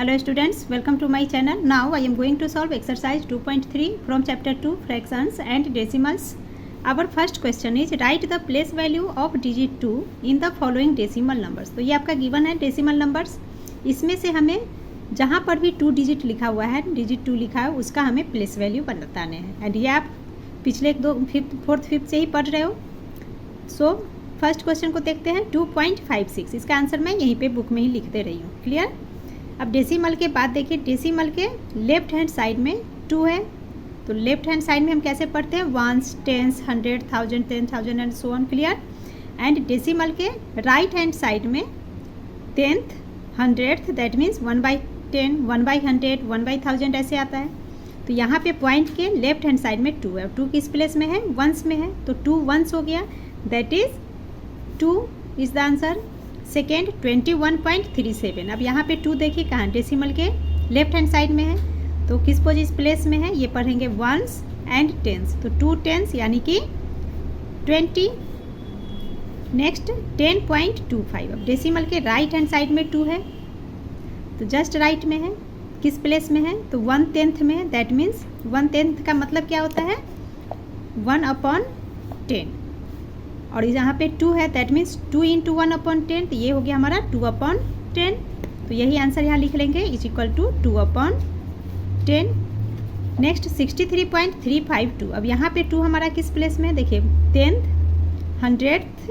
Hello students, welcome to my channel. Now I am going to solve exercise 2.3 from chapter 2 fractions and decimals. Our first question is write the place value of digit 2 in the following decimal numbers. तो ये आपका given है decimal numbers. इसमें से हमें जहाँ पर भी 2 डिजिट लिखा हुआ है, डिजिट 2 लिखा है, उसका हमें प्लेस वैल्यू बताने हैं. एंड ये आप पिछले 4th 5th से ही पढ़ रहे हो. सो फर्स्ट क्वेश्चन को देखते हैं. 2.56 इसका आंसर मैं यहीं पे बुक में ही लिख दे रही हूँ. क्लियर. अब डेसिमल के बाद देखिए, डेसिमल के लेफ्ट हैंड साइड में 2 है, तो लेफ्ट हैंड साइड में हम कैसे पढ़ते हैं, ones, tens, 100, 1000, 10,000 and so on. Clear. And decimal के राइट हैंड साइड में 10th, 100th, दैट मीन्स 1/10, 1/100, 1/1000 ऐसे आता है. तो यहाँ पे पॉइंट के लेफ्ट हैंड साइड में 2 है. 2 किस प्लेस में है, वंस में है, तो 2 वंस हो गया, that is 2 is the answer. Second 21.37. अब यहाँ पे 2 देखिए कहाँ, डेसिमल के लेफ्ट हैंड साइड में है, तो किस पोजिशन प्लेस में है, ये पढ़ेंगे वंस एंड टेंस, तो 2 टेंस यानी कि 20. नेक्स्ट 10.25. अब डेसिमल के राइट हैंड साइड में 2 है, तो जस्ट राइट में है, किस प्लेस में है, तो 1/10 में है, दैट मीन्स 1/10 का मतलब क्या होता है, 1/10. और यहाँ पे 2 है, दैट मीन्स 2 × 1/10, तो ये हो गया हमारा 2/10. तो यही आंसर यहाँ लिख लेंगे, इज इक्वल टू 2/10. नेक्स्ट 63.352. अब यहाँ पे 2 हमारा किस प्लेस में है, देखिए 10th, 100th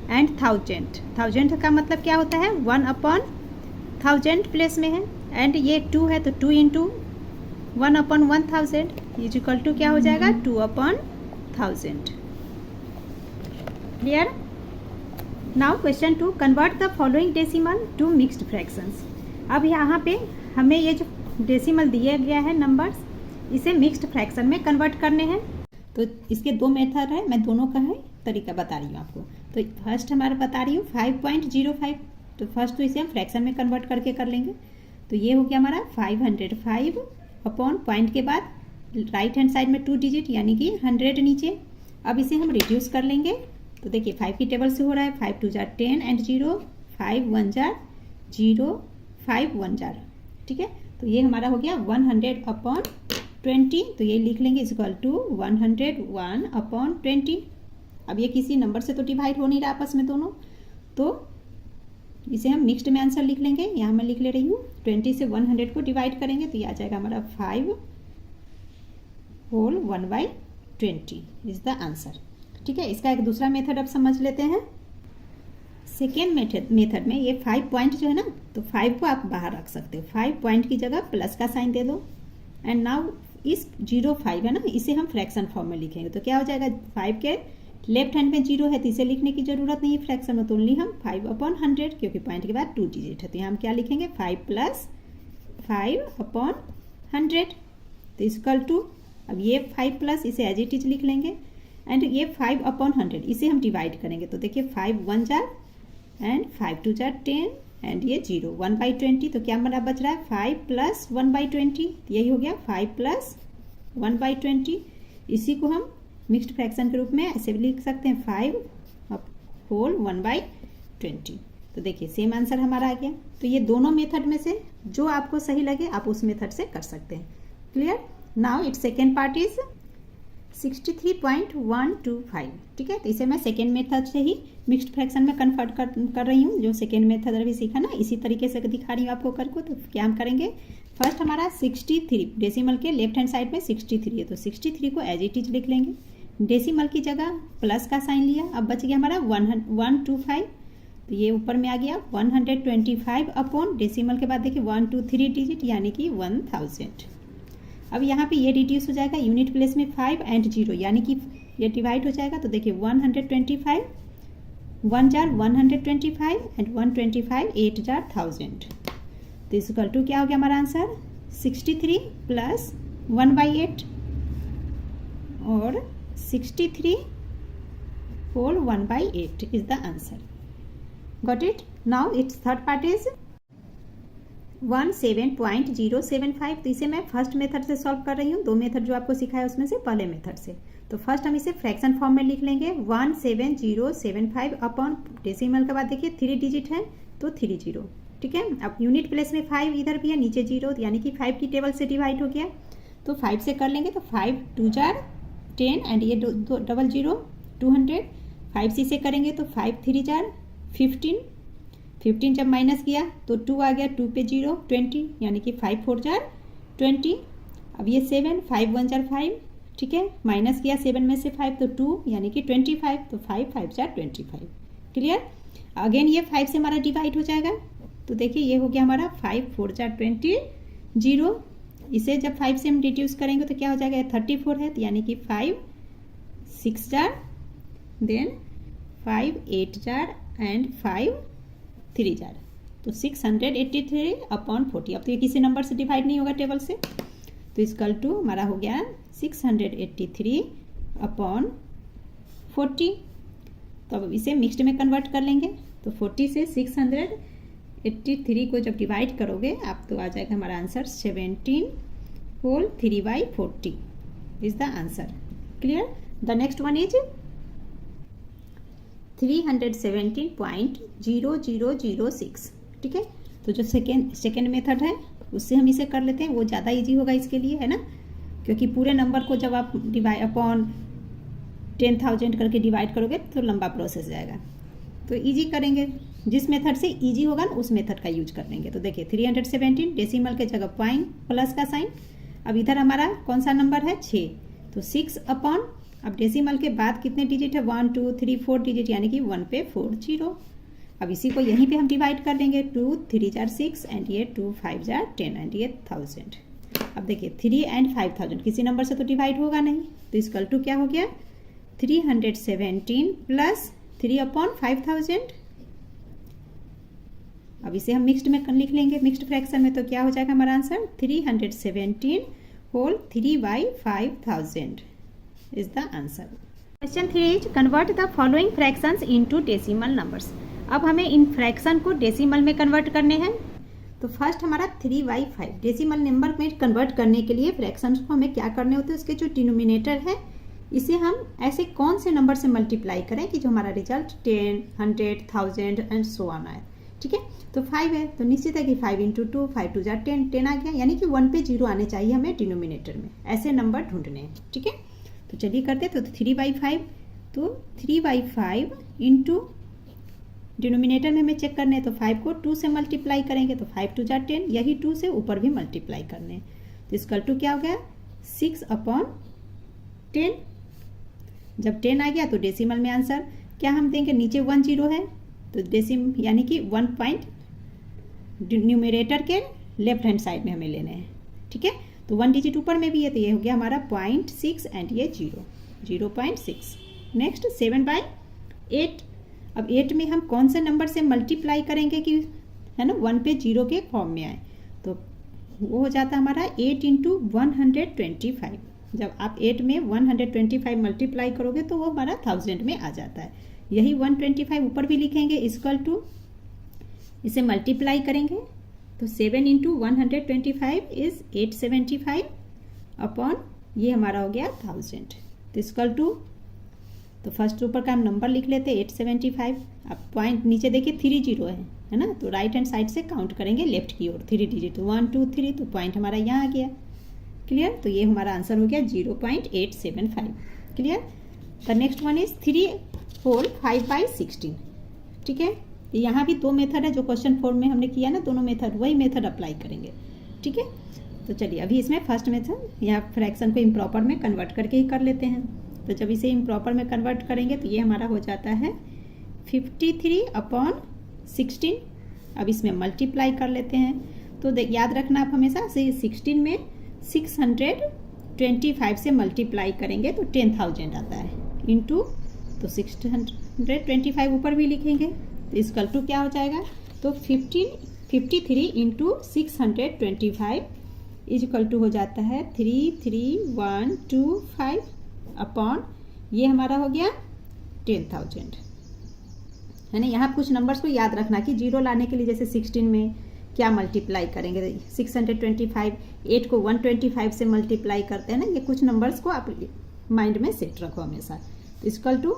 एंड 1000. 1000 का मतलब क्या होता है, 1/1000 प्लेस में है. एंड ये 2 है, तो 2 × 1/1000 इज इक्वल टू क्या हो जाएगा, 2/1000. Clear? Now question 2, convert the following decimal to mixed fractions. अब यहाँ पे हमें ये जो डेसिमल दिया गया है नंबर्स, इसे मिक्स्ड फ्रैक्शन में कन्वर्ट करने हैं. तो इसके 2 मेथड है, मैं दोनों का है तरीका बता रही हूँ आपको. तो फर्स्ट हमारा बता रही हूँ 5.05. तो फर्स्ट तो इसे हम फ्रैक्शन में कन्वर्ट करके कर लेंगे. तो ये हो गया हमारा 505 अपॉन पॉइंट के बाद राइट हैंड साइड में 2 डिजिट यानी कि 100 नीचे. अब इसे हम रिड्यूस कर लेंगे. तो देखिए 5 की टेबल से हो रहा है, 5 2 जार 10 एंड 0, 5 1 जार 0, 5 1 जार. ठीक है. तो ये हमारा हो गया 100/20. तो ये लिख लेंगे इज इक्वल टू 101/20. अब ये किसी नंबर से तो डिवाइड हो नहीं रहा आपस में दोनों, तो इसे हम मिक्स्ड में आंसर लिख लेंगे. यहाँ मैं लिख ले रही हूँ, 20 से 100 को डिवाइड करेंगे तो ये आ जाएगा हमारा 5 होल 1/20 इज द आंसर. ठीक है. इसका एक दूसरा मेथड अब समझ लेते हैं. सेकेंड मेथड में ये 5 पॉइंट जो है ना, तो 5 को आप बाहर रख सकते हो. 5 पॉइंट की जगह प्लस का साइन दे दो. एंड नाउ इस 0.5 है ना, इसे हम फ्रैक्शन फॉर्म में लिखेंगे. तो क्या हो जाएगा, 5 के लेफ्ट हैंड में 0 है, तो इसे लिखने की जरूरत नहीं है फ्रैक्शन में, तो ओनली हम 5/100, क्योंकि पॉइंट के बाद 2 डिजिट है. तो यहाँ हम क्या लिखेंगे, 5 + 5/100. तो इक्वल टू, अब ये 5 प्लस इसे एज इट इज लिख लेंगे. एंड ये 5/100 इसे हम डिवाइड करेंगे. तो देखिए 5 1 जार एंड 5 2 जार 10 एंड ये 0, 1/20. तो क्या हमारा बच रहा है, 5 + 1/20. यही हो गया 5 + 1/20. इसी को हम मिक्स्ड फ्रैक्शन के रूप में ऐसे भी लिख सकते हैं, 5 होल 1/20. तो देखिए सेम आंसर हमारा आ गया. तो ये दोनों मेथड में से जो आपको सही लगे आप उस मेथड से कर सकते हैं. Clear. Now it's second part is 63.125. ठीक है. तो इसे मैं सेकेंड मेथड से ही मिक्स्ड फ्रैक्शन में कन्वर्ट कर रही हूँ. जो सेकेंड मेथड अभी सीखा ना, इसी तरीके से दिखा रही हूँ आपको कर को. तो क्या हम करेंगे, फर्स्ट हमारा 63 डेसिमल के लेफ्ट हैंड साइड में 63 है, तो 63 को एज इट इज लिख लेंगे. डेसिमल की जगह प्लस का साइन लिया. अब बच गया हमारा 125. तो ये ऊपर में आ गया 125 अपॉन डेसिमल के बाद देखिए 1 2 3 डिजिट यानी कि 1000. अब यहाँ पे ये रिड्यूस हो जाएगा, यूनिट प्लेस में 5 एंड 0 यानी कि ये डिवाइड हो जाएगा. तो देखिए 125 1 जार 125 एंड 125 8 जार 1000. तो इस इक्वल टू क्या हो गया हमारा आंसर, 63 + 1/8 और 63 whole 1/8 is the answer. Got it. Now it's third part is 17.075. तो इसे मैं फर्स्ट मेथड से सॉल्व कर रही हूँ. 2 मेथड जो आपको सिखाया उसमें से पहले मेथड से. तो फर्स्ट हम इसे फ्रैक्शन फॉर्म में लिख लेंगे. 17075 अपॉन डेसिमल के बाद देखिए 3 डिजिट है तो 30. ठीक है। अब यूनिट प्लेस में 5 इधर भी है, नीचे 0, यानी कि 5 की टेबल से डिवाइड हो गया। तो 5 से कर लेंगे तो 5 2 जार 10 एंड ये 00 200। 5 से करेंगे तो 5 3 जार 15। 15 जब माइनस किया तो 2 आ गया, 2 पे 0 20, यानी कि 5 4 जार 20। अब ये 7 5 1 जार 5, ठीक है, माइनस किया 7 में से 5 तो 2, यानी कि 25, तो 5 5 जार 25। क्लियर। अगेन ये 5 से हमारा डिवाइड हो जाएगा, तो देखिए ये हो गया हमारा 5 4 जार 20 0। इसे जब 5 से हम रिड्यूस करेंगे तो क्या हो जाएगा, 34 है, तो यानी कि 5 6 jar, then 5 8 jar and 5 3 jar, तो 683 अपॉन 40। अब तो ये किसी नंबर से डिवाइड नहीं होगा टेबल से, तो इसकल टू हमारा हो गया 683 अपॉन 40। तो अब इसे मिक्स्ड में कन्वर्ट कर लेंगे, तो 40 से 683 को जब डिवाइड करोगे आप तो आ जाएगा हमारा answer 17 whole 3/40 is the answer. Clear. The next one is 317.0006। ठीक है, तो जो सेकेंड मेथड है उससे हम इसे कर लेते हैं, वो ज़्यादा इजी होगा इसके लिए, है ना, क्योंकि पूरे नंबर को जब आप डिवाइड अपॉन 10,000 करके डिवाइड करोगे तो लंबा प्रोसेस जाएगा। तो इजी करेंगे, जिस मेथड से इजी होगा ना उस मेथड का यूज कर लेंगे। तो देखिए 317 डेसिमल के जगह पॉइंट प्लस का साइन। अब इधर हमारा कौन सा नंबर है, 6, तो 6 अपॉन, अब डेसिमल के बाद कितने डिजिट है, 1 2 3 4 डिजिट, यानी कि 1 पे 4 0। अब इसी को यहीं पे हम डिवाइड कर देंगे, 2 3 जार 6 एंड ये 2 5 जार 10 एंड ये 1000। अब देखिए 3 एंड 5000 किसी नंबर से तो डिवाइड होगा नहीं, तो इसकल टू क्या हो गया, 317 प्लस 3 अपॉन 5000। अब इसे हम मिक्स्ड में लिख लेंगे, मिक्स्ड फ्रैक्शन में, तो क्या हो जाएगा हमारा answer 317 whole 3/5000 is the answer. Question 3 is convert the following fractions into decimal numbers. अब हमें इन फ्रैक्शन को डेसिमल में कन्वर्ट करने हैं। तो फर्स्ट हमारा 3/5 डेसिमल नंबर में कन्वर्ट करने के लिए फ्रैक्शंस को हमें क्या करने होते हैं, उसके जो डिनोमिनेटर है इसे हम ऐसे कौन से नंबर से मल्टीप्लाई करें कि जो हमारा रिजल्ट 10 100 1000 एंड सो ऑन आए। ठीक है, तो 5 है तो निश्चित है कि 5 × 2 5 2 जार 10 10 आ गया, यानी कि 1 पे 0 आने चाहिए हमें डिनोमिनेटर में, ऐसे नंबर ढूंढने हैं। ठीक है, तो चलिए करते, तो 3/5, तो 3/5 इंटू डिनोमिनेटर में हमें चेक करने हैं, तो 5 को 2 से मल्टीप्लाई करेंगे तो 5 2 जार 10, यही 2 से ऊपर भी मल्टीप्लाई करने हैं, तो इसका टू क्या हो गया 6 अपॉन 10। जब 10 आ गया तो डेसिमल में आंसर क्या हम देंगे, नीचे 1 0 है तो डेसिम यानी कि 1 पॉइंट न्यूमरेटर के लेफ्ट हैंड साइड में हमें लेने हैं। ठीक है, तो 1 डिजिट ऊपर में भी है, तो ये हो गया हमारा 0.6 एंड ये 0.6। नेक्स्ट 7/8। अब 8 में हम कौन से नंबर से मल्टीप्लाई करेंगे कि है ना 1 पे 0 के फॉर्म में आए, तो वो हो जाता है हमारा 8 × 125। जब आप 8 में 125 मल्टीप्लाई करोगे तो वो हमारा 1000 में आ जाता है, यही 125 ऊपर भी लिखेंगे, इक्वल टू इसे मल्टीप्लाई करेंगे तो 7 × 125 इज 875 अपॉन ये हमारा हो गया 1000, तो इक्वल टू, तो फर्स्ट ऊपर का हम नंबर लिख लेते हैं 875। अब पॉइंट नीचे देखिए 3 0 है ना, तो राइट हैंड साइड से काउंट करेंगे लेफ्ट की ओर 3 डिजिट, 1 2 3, तो पॉइंट हमारा यहाँ आ गया। क्लियर, तो ये हमारा आंसर हो गया 0.875। Clear. The next one is 3 whole 5/16। ठीक है, यहाँ भी 2 मेथड है जो क्वेश्चन 4 में हमने किया ना, दोनों मेथड वही मेथड अप्लाई करेंगे। ठीक है, तो चलिए अभी इसमें फर्स्ट मेथड यहाँ फ्रैक्शन को इम्प्रॉपर में कन्वर्ट करके ही कर लेते हैं। तो जब इसे इम्प्रॉपर में कन्वर्ट करेंगे तो ये हमारा हो जाता है 53/16। अब इसमें मल्टीप्लाई कर लेते हैं, तो याद रखना आप हमेशा से 16 में 625 से मल्टीप्लाई करेंगे तो 10,000 आता है, इंटू तो 625 ऊपर भी लिखेंगे, तो इसका टू क्या हो जाएगा, तो 53 × 625 इज इक्वल टू हो जाता है 33125 अपॉन ये हमारा हो गया 10,000, है ना। यहाँ कुछ नंबर्स को याद रखना कि 0 लाने के लिए जैसे 16 में क्या मल्टीप्लाई करेंगे, 625, 8 को 125 से मल्टीप्लाई करते हैं ना, ये कुछ नंबर्स को आप माइंड में सेट रखो हमेशा। तो इक्वल टू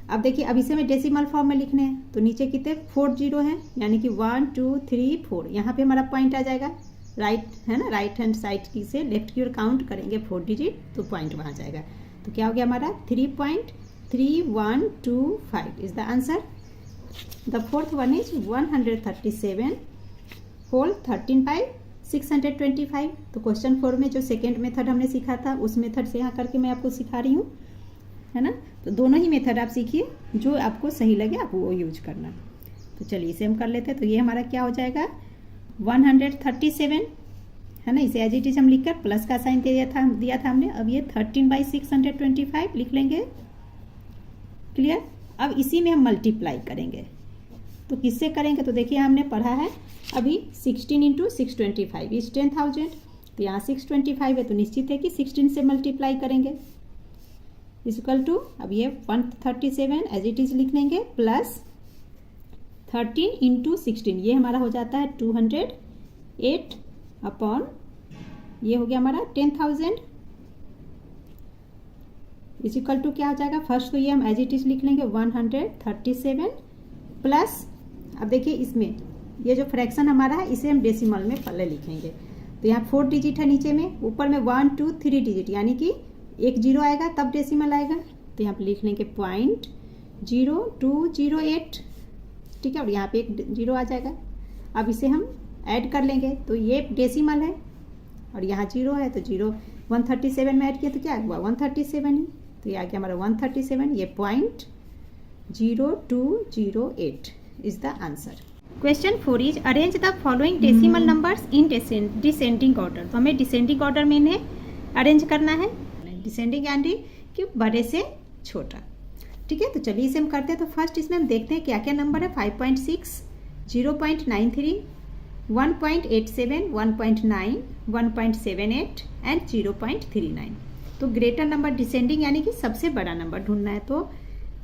अब देखिए अब इसे में डेसिमल फॉर्म में लिखने हैं तो नीचे कितने 4 जीरो हैं, यानी कि 1 2 3 4। यहाँ पे हमारा पॉइंट आ जाएगा, राइट है ना, राइट हैंड साइड की से लेफ्ट की ओर काउंट करेंगे 4 डिजिट तो पॉइंट वहाँ जाएगा। तो क्या हो गया हमारा 3.3125 is the answer. The fourth one is 137 whole 13/625। तो क्वेश्चन 4 में जो सेकेंड मेथड हमने सीखा था उस मेथड से यहाँ करके मैं आपको सिखा रही हूँ, है ना। तो दोनों ही मेथड आप सीखिए, जो आपको सही लगे आप वो यूज करना। तो चलिए इसे हम कर लेते हैं। तो ये हमारा क्या हो जाएगा 137, है ना। इसे एज इट इज हम लिखकर प्लस का साइन दिया था हमने। अब ये 13/625 लिख लेंगे, क्लियर। अब इसी में हम मल्टीप्लाई करेंगे, तो किससे करेंगे, तो देखिए हमने पढ़ा है अभी 16 × 625 इज 10,000। तो यहाँ 625 है तो निश्चित है कि 16 से मल्टीप्लाई करेंगे इक्वल टू, अब ये 137 एज इट इज लिख लेंगे प्लस 13 × 16, ये हमारा हो जाता है 208 अपॉन ये हो गया हमारा 10,000 इज इक्वल टू क्या हो जाएगा। फर्स्ट तो ये हम एज इट इज लिख लेंगे 137 प्लस, अब देखिए इसमें ये जो फ्रैक्शन हमारा है इसे हम डेसिमल में पहले लिखेंगे। तो यहाँ 4 डिजिट है नीचे में, ऊपर में 1 2 3 डिजिट, यानी कि एक जीरो आएगा तब डेसिमल आएगा। तो यहाँ पे लिख लेंगे 0.0208, ठीक है। और यहाँ पे एक जीरो आ जाएगा। अब इसे हम ऐड कर लेंगे, तो ये डेसिमल है और यहाँ जीरो है, तो जीरो 137 में ऐड किया तो क्या हुआ 137 ही। तो ये आ गया हमारा 137, ये 0.0208 is the answer. Question 4 is arrange the following decimal numbers in descending order. तो हमें डिसेंडिंग ऑर्डर में इन्हें अरेंज करना है, डिसेंडिंग यानी कि बड़े से छोटा, ठीक है। तो चलिए इसे हम करते हैं। तो फर्स्ट इसमें हम देखते हैं क्या क्या नंबर है। 5.6, 0.93, 1.87, 1.9, 1.78 एंड 0.39। तो ग्रेटर नंबर डिसेंडिंग यानी कि सबसे बड़ा नंबर ढूंढना है। तो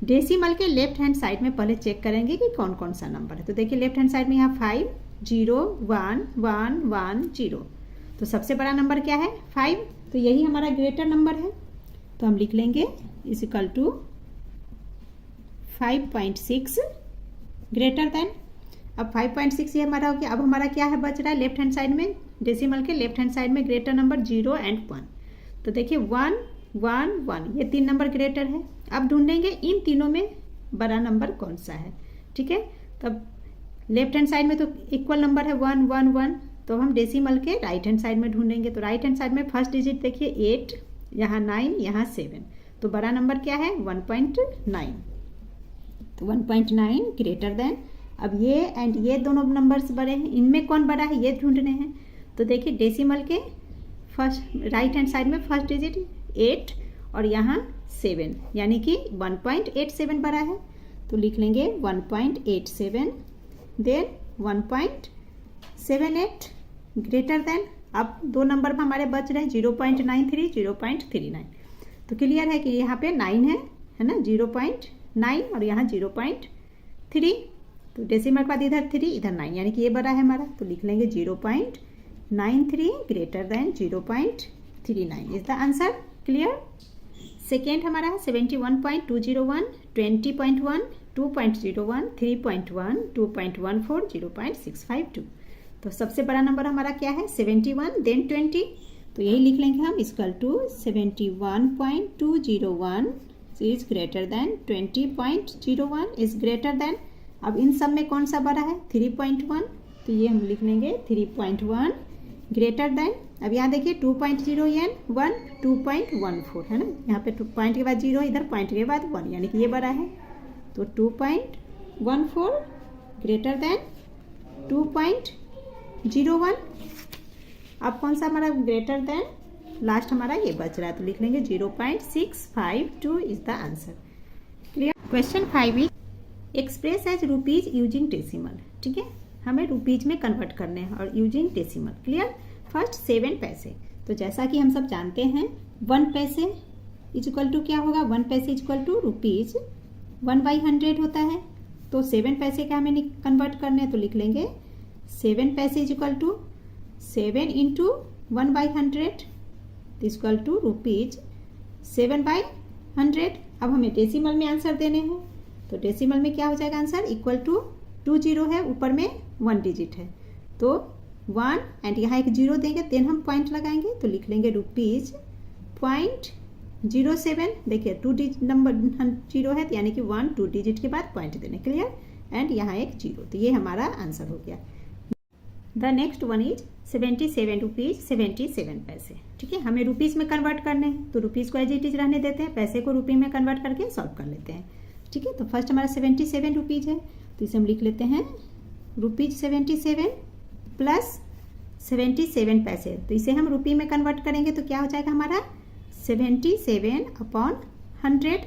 डेसिमल के लेफ्ट हैंड साइड में पहले चेक करेंगे कि कौन कौन सा नंबर है। तो देखिए लेफ्ट हैंड साइड में यहाँ 5 0 1 1 1 0। तो सबसे बड़ा नंबर क्या है 5, तो यही हमारा ग्रेटर नंबर है। तो हम लिख लेंगे is equal to 5.6 greater than, अब 5.6 ये हमारा हो गया। अब हमारा क्या है बच रहा है लेफ्ट हैंड साइड में, डेसिमल के लेफ्ट हैंड साइड में ग्रेटर नंबर 0 एंड 1। तो देखिए 1 1 1 ये 3 नंबर ग्रेटर है। अब ढूंढेंगे इन तीनों में बड़ा नंबर कौन सा है, ठीक है। तब लेफ्ट हैंड साइड में तो इक्वल नंबर है 1 1 1, तो हम डेसिमल के राइट हैंड साइड में ढूंढेंगे। तो राइट हैंड साइड में फर्स्ट डिजिट देखिए 8, यहाँ 9, यहाँ 7। तो बड़ा नंबर क्या है 1.9। तो 1.9 ग्रेटर देन, अब ये एंड ये दोनों नंबर्स बड़े हैं, इनमें कौन बड़ा है ये ढूंढने हैं। तो देखिए डेसिमल के फर्स्ट राइट हैंड साइड में फर्स्ट डिजिट 8 और यहाँ 7, यानी कि 1.87 बड़ा है। तो लिख लेंगे 1.87 देन 1.78 ग्रेटर देन। अब दो नंबर में हमारे बच रहे हैं 0.93 0.39। तो क्लियर है कि यहाँ पे 9 है ना, 0.9 और यहाँ 0.3। तो डेसिमल के बाद इधर 3 इधर 9, यानी कि ये बड़ा है हमारा। तो लिख लेंगे 0.93 greater than 0.39 is the answer. Clear. Second हमारा है 71.201, 20.1, 2.01, 3.1, 2.14, 0.652। तो सबसे बड़ा नंबर हमारा क्या है 71 देन 20। तो यही लिख लेंगे हम equal to 71.201 is greater than 20.01 is greater than. अब इन सब में कौन सा बड़ा है 3.1, तो ये हम लिख लेंगे 3.1 ग्रेटर देन। अब यहाँ देखिए 2.0 एन 1 2.14 है ना, यहाँ पे पॉइंट के बाद 0 इधर पॉइंट के बाद 1, यानी कि ये बड़ा है। तो 2.14 ग्रेटर देन 2.01। अब कौन सा हमारा ग्रेटर देन लास्ट हमारा ये बच रहा है, तो लिख लेंगे 0.652 is the answer. Clear. Question 5 is express as rupees using decimal. ठीक है, हमें रुपीज में कन्वर्ट करने हैं और यूजिंग डेसिमल। क्लियर। फर्स्ट 7 पैसे, तो जैसा कि हम सब जानते हैं 1 पैसे इज इक्वल टू क्या होगा, 1 पैसे इज इक्वल टू रुपीज 1/100 होता है। तो 7 पैसे का हमें कन्वर्ट करने हैं, तो लिख लेंगे 7 पैसे is equal to 7 into 1/100 is equal to rupees 7/100। अब हमें डेसिमल में आंसर देने हैं, तो डेसिमल में क्या हो जाएगा आंसर, इक्वल टू 2 जीरो है, ऊपर में 1 डिजिट है, तो 1 एंड यहाँ एक जीरो देंगे, देन हम पॉइंट लगाएंगे, तो लिख लेंगे ₹.07। देखिए 2 डिजिट नंबर जीरो है, यानी कि 1 2 डिजिट के बाद पॉइंट देने, क्लियर, एंड यहाँ एक जीरो, तो ये हमारा आंसर हो गया। The next one is ₹77.77। ठीक है, हमें रुपीज़ में कन्वर्ट करने हैं, तो रुपीज़ को एज इट इज रहने देते हैं, पैसे को रुपये में कन्वर्ट करके सॉल्व कर लेते हैं। ठीक है, तो फर्स्ट हमारा 77 रुपीज़ है, तो इसे हम लिख लेते हैं ₹77 प्लस 77 पैसे, तो इसे हम रुपये में कन्वर्ट करेंगे तो क्या हो जाएगा हमारा 77/100।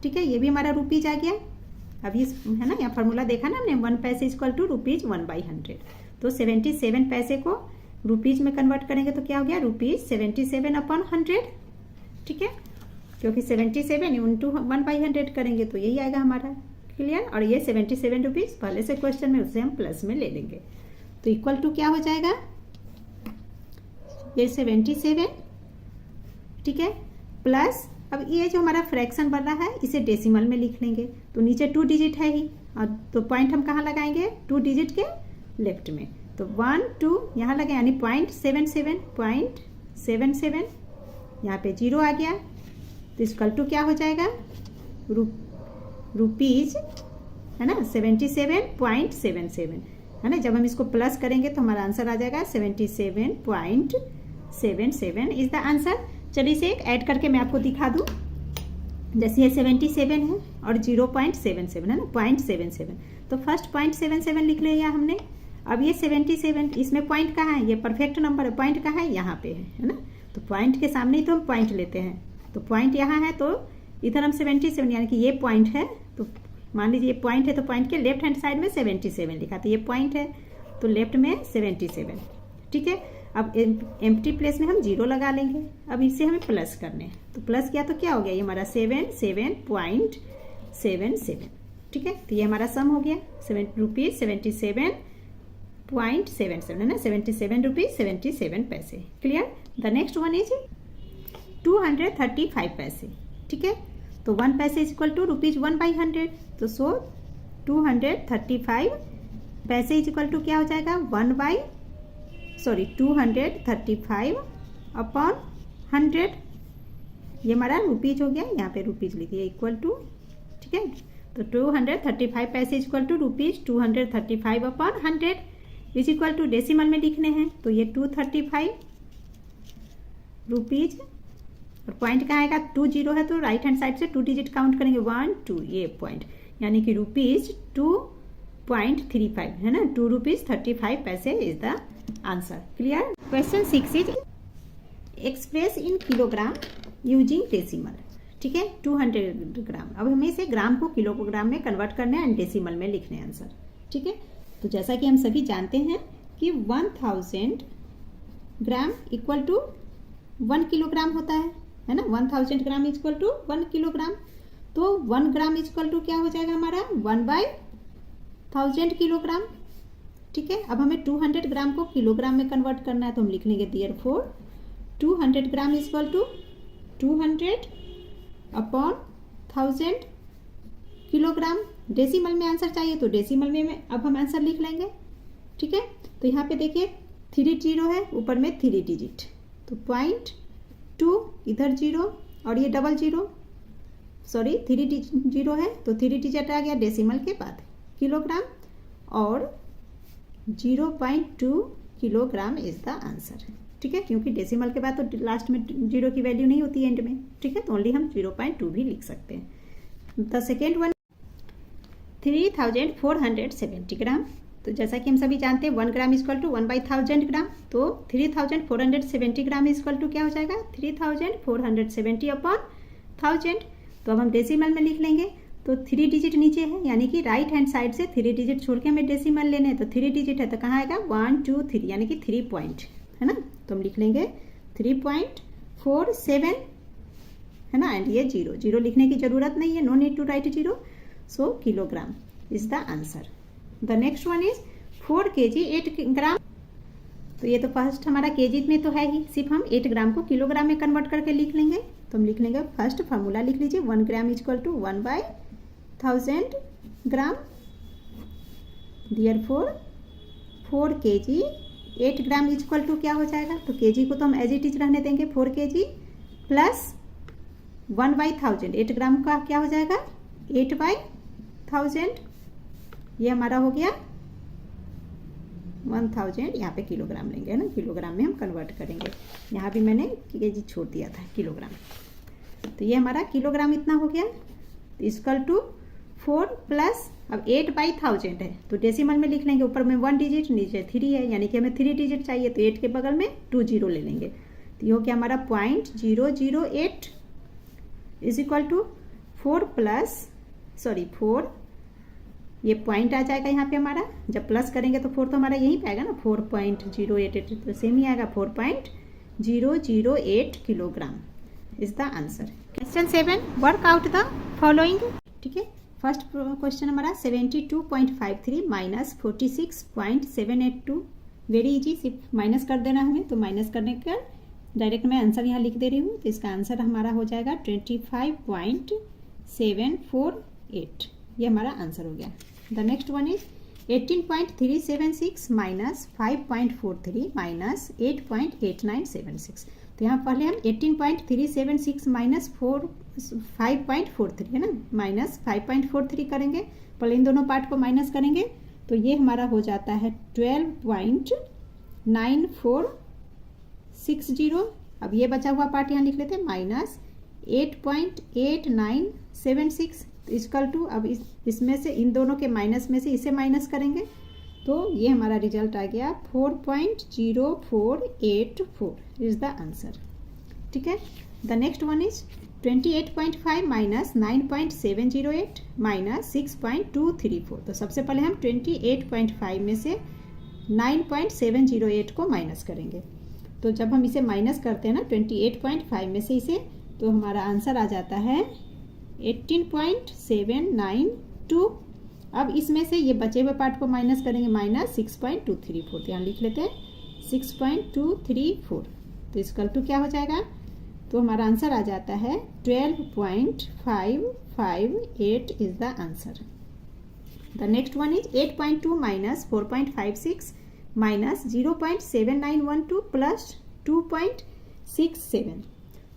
ठीक है, ये भी हमारा रुपीज़ आ गया। अभी है ना, यहाँ फार्मूला देखा ना हमने, 1 पैसे इक्वल टू ₹1/100, तो 77 पैसे को रुपीज़ में कन्वर्ट करेंगे तो क्या हो गया ₹77/100। ठीक है, क्योंकि 77 इंटू 1/100 करेंगे तो यही आएगा हमारा, क्लियर। और ये 77 रुपीज़ पहले से क्वेश्चन में, उससे हम प्लस में ले लेंगे, तो इक्वल टू क्या हो जाएगा, ये 77। ठीक है, प्लस अब ये जो हमारा फ्रैक्शन बन रहा है इसे डेसिमल में लिख लेंगे, तो नीचे 2 डिजिट है ही, और तो पॉइंट हम कहाँ लगाएंगे, 2 डिजिट के लेफ्ट में, तो 1 2 यहाँ लगे, यानी .77 यहाँ पे जीरो आ गया, तो इक्वल टू क्या हो जाएगा रुपीज़, है ना, 77.77, है ना। जब हम इसको प्लस करेंगे तो हमारा आंसर आ जाएगा 77.77 इज द आंसर। चलिए इसे एक ऐड करके मैं आपको दिखा दूँ, जैसे ये 77 है और 0.77 है ना, 0.77, तो फर्स्ट 0.77 लिख लिया हमने। अब ये 77, इसमें पॉइंट कहाँ है, ये परफेक्ट नंबर है, पॉइंट कहाँ है, यहाँ पे है ना, तो पॉइंट के सामने ही तो हम पॉइंट लेते हैं, तो पॉइंट यहाँ है, तो इधर हम 77 यानी कि ये पॉइंट है, तो मान लीजिए ये पॉइंट है, तो पॉइंट के लेफ्ट हैंड साइड में 77 लिखा, तो ये पॉइंट है, तो लेफ्ट में 77। ठीक है, अब एम्प्टी प्लेस में हम जीरो लगा लेंगे। अब इसे हमें प्लस करने हैं, तो प्लस किया तो क्या हो गया, ये हमारा 77.77। ठीक है, तो ये हमारा सम हो गया ₹77.77 है ना, 77 रुपीज़ 77 पैसे, clear. The next one is 235 पैसे। ठीक है, तो 1 पैसे इज इक्वल टू ₹1/100, तो 235 पैसे इज इक्वल टू क्या हो जाएगा 235/100, ये हमारा रुपीज हो गया, यहाँ पे रुपीज लिखिए इक्वल टू। ठीक है, तो 235 पैसे is equal to ₹235/100 is equal to decimal में लिखने हैं, तो ये 235 रुपीज, और पॉइंट कहाँ आएगा, 2 जीरो है, तो राइट हैंड साइड से 2 डिजिट काउंट करेंगे, 1 2, ये पॉइंट, यानी कि ₹2.35 है ना, ₹2.35 is the answer, clear. Question 6 is express in kilogram using decimal. ठीक है, 200 ग्राम, अब हमें इसे ग्राम को किलोग्राम में कन्वर्ट करना है एंड डेसिमल में लिखने हैं आंसर। ठीक है, तो जैसा कि हम सभी जानते हैं कि 1000 ग्राम इक्वल टू 1 किलोग्राम होता है ना, 1000 ग्राम इक्वल टू 1 किलोग्राम, तो 1 ग्राम इक्वल टू क्या हो जाएगा हमारा 1/1000 किलोग्राम। ठीक है, अब हमें 200 ग्राम को किलोग्राम में कन्वर्ट करना है, तो हम लिख लेंगे therefore 200 gram equal to 200/1000 kilogram. Decimal में आंसर चाहिए तो डेसिमल में अब हम आंसर लिख लेंगे। ठीक है, तो यहाँ पे देखिए 3 जीरो है, ऊपर में 3 डिजिट, तो 0.2 इधर जीरो, और ये डबल जीरो, सॉरी 3 जीरो है, तो 3 डिजिट आ गया डेसिमल के बाद किलोग्राम, और 0.2 किलोग्राम इज द आंसर। ठीक है, क्योंकि डेसिमल के बाद तो लास्ट में जीरो की वैल्यू नहीं होती एंड में। ठीक है, तो ओनली हम 0.2 भी लिख सकते हैं। द सेकेंड वन 3470 ग्राम, तो जैसा कि हम सभी जानते हैं 1 ग्राम इक्वल टू 1/1000 ग्राम, तो 3470 ग्राम इक्वल टू क्या हो जाएगा 3470/1000। तो अब हम डेसिमल में लिख लेंगे, तो 3 डिजिट नीचे है, यानी कि राइट हैंड साइड से 3 डिजिट छोड़ के हमें डेसिमल लेने हैं, तो 3 डिजिट है, तो कहाँ आएगा 1 2 3, यानी कि 3 पॉइंट है ना, तो हम लिख लेंगे 3.47 है ना, एंड ये जीरो, जीरो लिखने की जरूरत नहीं है, no need to write zero, so kilogram is the answer. The next one is 4 kg 8 gram, तो ये तो फर्स्ट हमारा केजी में तो है ही, सिर्फ हम 8 ग्राम को किलोग्राम में कन्वर्ट करके लिख लेंगे। तो हम लिख लेंगे, फर्स्ट फार्मूला लिख लीजिए, 1 gram is equal to 1/1000 gram, therefore 4 kg 8 gram is equal to क्या हो जाएगा, तो kg को तो हम एज इट इज रहने देंगे 4 kg प्लस 1/1000, 8 ग्राम का क्या हो जाएगा 8/1000, ये हमारा हो गया 1000, यहाँ पे किलोग्राम लेंगे, है ना, किलोग्राम में हम कन्वर्ट करेंगे, यहाँ भी मैंने केजी छोड़ दिया था किलोग्राम, तो ये हमारा किलोग्राम इतना हो गया, तो इक्वल टू 4 प्लस अब 8/1000 है तो डेसिमल में लिख लेंगे, ऊपर में 1 डिजिट नीचे 3 है, यानी कि हमें 3 डिजिट चाहिए, तो 8 के बगल में 2 जीरो ले लेंगे, तो ये हो गया हमारा 0.008 इज इक्वल टू 4 ये पॉइंट आ जाएगा यहाँ पे हमारा, जब प्लस करेंगे तो 4 तो हमारा यहीं पे आएगा ना, 4.088 तो सेम ही आएगा 4.008 kilogram is the answer. Question 7, work out the following, ठीक है। फर्स्ट क्वेश्चन हमारा 72.53 माइनस 46.782, वेरी इजी, सिर्फ माइनस कर देना हमें, तो माइनस करने का डायरेक्ट मैं आंसर यहाँ लिख दे रही हूँ, तो इसका आंसर हमारा हो जाएगा 25.748, ये हमारा आंसर हो गया। The next one is 18.376 minus 5.43 minus 8.8976, तो यहाँ पहले हम 18.376 माइनस 5.43 है ना, माइनस 5.43 करेंगे, पहले इन दोनों पार्ट को माइनस करेंगे, तो ये हमारा हो जाता है 12.9460, अब ये बचा हुआ पार्ट यहाँ लिख लेते हैं, माइनस 8.8976 इक्वल टू, अब इसमें से इन दोनों के माइनस में से इसे माइनस करेंगे, तो ये हमारा रिजल्ट आ गया 4.0484 इज द आंसर, ठीक है। The next one is 28.5 minus 9.708 minus 6.234, तो सबसे पहले हम 28.5 में से 9.708 को माइनस करेंगे, तो जब हम इसे माइनस करते हैं ना 28.5 में से इसे, तो हमारा आंसर आ जाता है 18.792, अब इसमें से ये बचे हुए पार्ट को माइनस करेंगे, माइनस 6.234, तो यहाँ लिख लेते हैं 6.234, तो इसका टू क्या हो जाएगा, तो हमारा आंसर आ जाता है 12.558 is the answer. The next one is 8.2 minus 4.56 minus 0.7912 plus 2.67,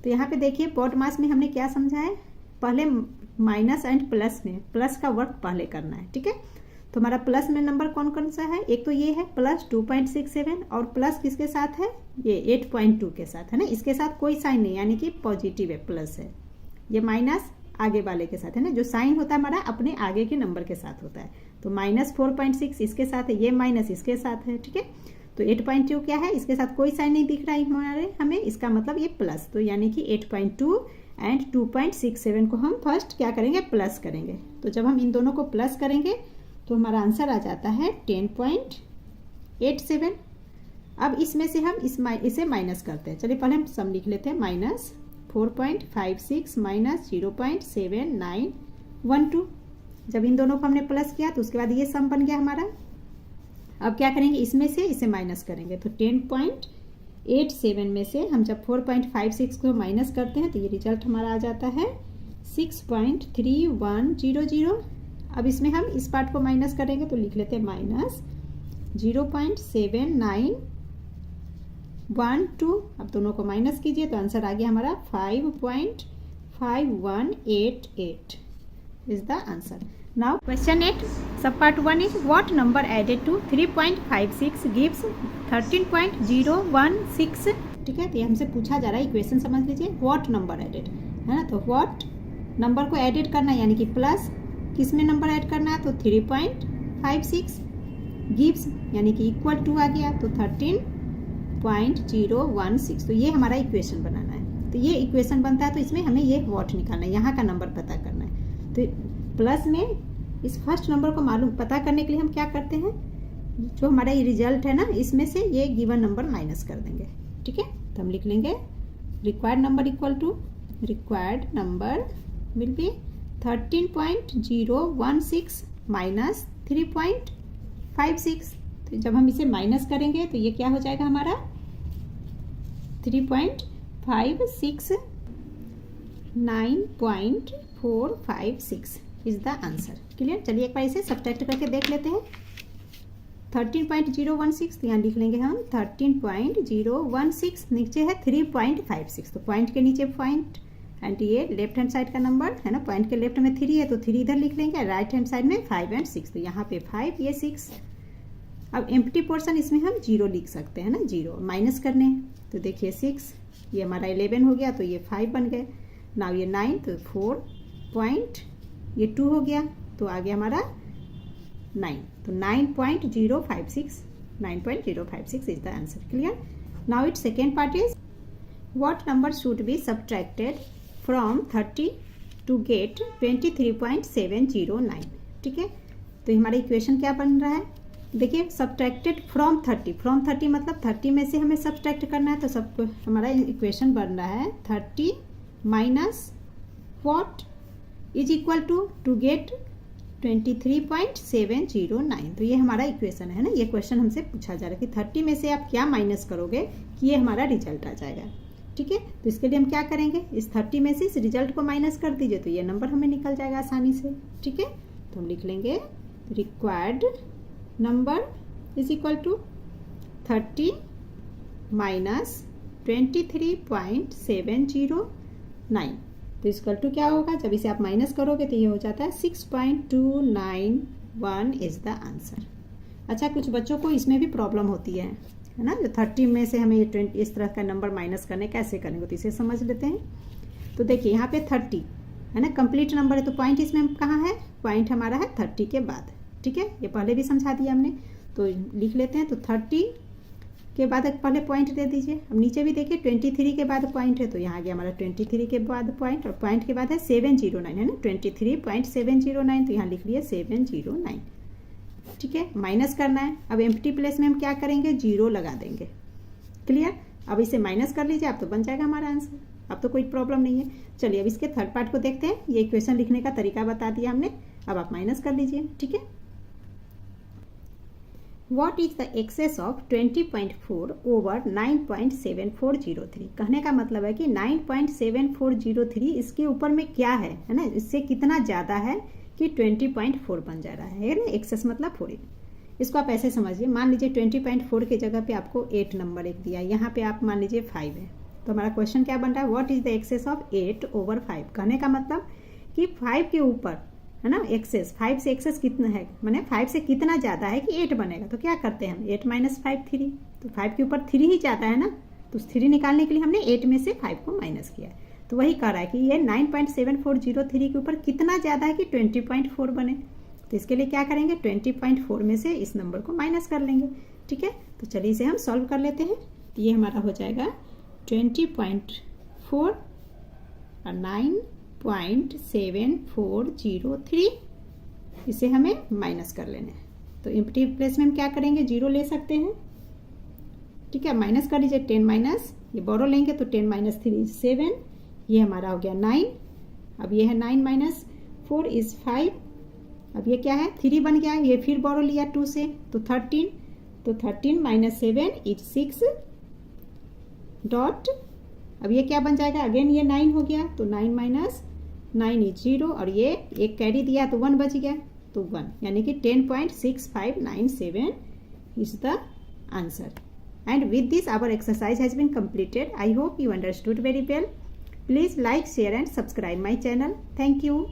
तो यहाँ पे देखिए बॉड मास में हमने क्या समझा है, पहले माइनस एंड प्लस में प्लस का वर्क पहले करना है, ठीक है। तो हमारा प्लस में नंबर कौन कौन सा है, एक तो ये है प्लस 2.67 और प्लस किसके साथ है, ये 8.2 के साथ है ना, इसके साथ कोई साइन नहीं, यानी कि पॉजिटिव है, प्लस है, ये माइनस आगे वाले के साथ है ना, जो साइन होता है हमारा अपने आगे के नंबर के साथ होता है, तो माइनस 4.6 इसके साथ है, ये माइनस इसके साथ है, ठीक है। तो 8.2 क्या है, इसके साथ कोई साइन नहीं दिख रहा है हमारे हमें, इसका मतलब ये प्लस, तो यानी कि 8.2 एंड 2.67 को हम फर्स्ट क्या करेंगे, प्लस करेंगे, तो जब हम इन दोनों को प्लस करेंगे तो हमारा आंसर आ जाता है 10.87। अब इसमें से हम इसे माइनस करते हैं, चलिए पहले हम सम लिख लेते हैं, माइनस 4.56 माइनस 0.7912, जब इन दोनों को हमने प्लस किया तो उसके बाद ये सम बन गया हमारा। अब क्या करेंगे, इसमें से इसे माइनस करेंगे, तो 10.87 में से हम जब 4.56 को माइनस करते हैं तो ये रिजल्ट हमारा आ जाता है 6.3100। अब इसमें हम इस पार्ट को माइनस करेंगे, तो लिख लेते हैं माइनस 0.7912, अब दोनों को माइनस कीजिए तो आंसर आ गया हमारा 5.5188 is the answer. Now question 8 sub part 1 is what number added to 3.56 gives 13.016, ठीक है। तो ये हमसे पूछा जा रहा है, इक्वेशन समझ लीजिए, व्हाट नंबर एडेड है ना, तो व्हाट नंबर को एडेड करना है, यानी कि प्लस किस में नंबर ऐड करना है, तो 3.56 गिव्स यानी कि इक्वल टू आ गया, तो 13.016, तो ये हमारा इक्वेशन बनाना है, तो ये इक्वेशन बनता है, तो इसमें हमें ये व्हाट निकालना है, यहाँ का नंबर पता करना है। तो प्लस में इस फर्स्ट नंबर को मालूम पता करने के लिए हम क्या करते हैं, जो हमारा ये रिजल्ट है ना, इसमें से ये गिवन नंबर माइनस कर देंगे, ठीक है। तो हम लिख लेंगे required number equal to required number will be 13.016 minus 3.56, तो जब हम इसे माइनस करेंगे तो ये क्या हो जाएगा हमारा 3.56 9.456 इज द आंसर। क्लियर। चलिए एक बार इसे सब्ट्रैक्ट करके देख लेते हैं। 13.016 तो यहाँ लिख लेंगे हम 13.016, नीचे है 3.56, तो पॉइंट के नीचे पॉइंट एंड ये लेफ्ट हैंड साइड का नंबर है ना, पॉइंट के लेफ्ट में 3 है तो 3 इधर लिख लेंगे, राइट हैंड साइड में 5 एंड 6, तो यहाँ पे 5 ये 6। अब एम्प्टी पोर्शन इसमें हम 0 लिख सकते हैं ना, 0 माइनस करने, तो देखिए 6 ये हमारा 11 हो गया, तो ये 5 बन गए। नाउ ये 9 तो 4 पॉइंट ये 2 हो गया, तो आ गया हमारा 9, तो 9.056 is the answer. Clear. Now it second part is what number should be subtracted from 30 to get 23.709। ठीक है, तो हमारा इक्वेशन क्या बन रहा है, देखिए सब्ट्रैक्टेड फ्रॉम 30 मतलब 30 में से हमें सब्ट्रैक्ट करना है, तो सब हमारा इक्वेशन बन रहा है 30 minus what is equal to get 23.709। तो ये हमारा इक्वेशन है ना, ये क्वेश्चन हमसे पूछा जा रहा है कि 30 में से आप क्या माइनस करोगे कि ये हमारा रिजल्ट आ जाएगा। ठीक है, तो इसके लिए हम क्या करेंगे, इस 30 में से इस रिजल्ट को माइनस कर दीजिए, तो ये नंबर हमें निकल जाएगा आसानी से। ठीक है, तो हम लिख लेंगे required number is equal to 30 minus 23.709, तो इसकल टू क्या होगा, जब इसे आप माइनस करोगे तो ये हो जाता है 6.291 इज द आंसर। अच्छा, कुछ बच्चों को इसमें भी प्रॉब्लम होती है ना, जो 30 में से हमें ये 20 इस तरह का नंबर माइनस करने कैसे करेंगे, तो इसे समझ लेते हैं। तो देखिए यहाँ पे 30 है ना, कंप्लीट नंबर है, तो पॉइंट इसमें कहाँ है, पॉइंट हमारा है 30 के बाद। ठीक है, ये पहले भी समझा दिया हमने, तो लिख लेते हैं। तो 30 के बाद पहले पॉइंट दे दीजिए। अब नीचे भी देखिए 23 के बाद पॉइंट है, तो यहाँ गया हमारा 23 के बाद पॉइंट, और पॉइंट के बाद है 709 है ना, 23.709, तो यहाँ लिख लिया 709। ठीक है, माइनस करना है। अब एम्प्टी प्लेस में हम क्या करेंगे, 0 लगा देंगे। क्लियर। अब इसे माइनस कर लीजिए, अब तो बन जाएगा हमारा आंसर, अब तो कोई प्रॉब्लम नहीं है। चलिए अब इसके थर्ड पार्ट को देखते हैं। ये इक्वेशन लिखने का तरीका बता दिया हमने, अब आप माइनस कर लीजिए। ठीक है, What is the excess of 20.4 over 9.7403? कहने का मतलब है कि 9.7403 इसके ऊपर में क्या है ना, इससे कितना ज़्यादा है कि 20.4 बन जा रहा है ना, एक्सेस मतलब 4। इसको आप ऐसे समझिए, मान लीजिए 20.4 के जगह पे आपको 8 नंबर एक दिया, यहाँ पे आप मान लीजिए 5 है, तो हमारा क्वेश्चन क्या बन रहा है, what is the excess of 8 over 5। कहने का मतलब कि 5 के ऊपर है ना एक्सेस, 5 से एक्सेस कितना है, मैंने 5 से कितना ज़्यादा है कि 8 बनेगा, तो क्या करते हैं हम 8 माइनस 5 3, तो 5 के ऊपर 3 ही ज़्यादा है ना, तो 3 निकालने के लिए हमने 8 में से 5 को माइनस किया है। तो वही कह रहा है कि ये 9.7403 के ऊपर कितना ज़्यादा है कि 20.4 बने, तो इसके लिए क्या करेंगे, 20.4 में से इस नंबर को माइनस कर लेंगे। ठीक है, तो चलिए इसे हम सॉल्व कर लेते हैं। ये हमारा हो जाएगा 20.4 और 9.7403, इसे हमें माइनस कर लेना है। तो एम्प्टी प्लेस में हम क्या करेंगे, 0 ले सकते हैं। ठीक है, माइनस कर लीजिए, 10 माइनस ये बोरो लेंगे तो 10 माइनस 3 7, ये हमारा हो गया 9। अब ये है 9 माइनस 4 इज 5, अब ये क्या है 3 बन गया, ये फिर बोरो लिया 2 से, तो 13, तो 13 माइनस 7 इज 6 डॉट, अब ये क्या बन जाएगा, अगेन ये 9 हो गया, तो 9 माइनस 9 इज 0, और ये एक कैरी दिया तो 1 बच गया, तो 1, यानी कि 10.6597 is the answer. And with this our exercise has been completed. I hope you understood very well. Please like, share and subscribe my channel. Thank you.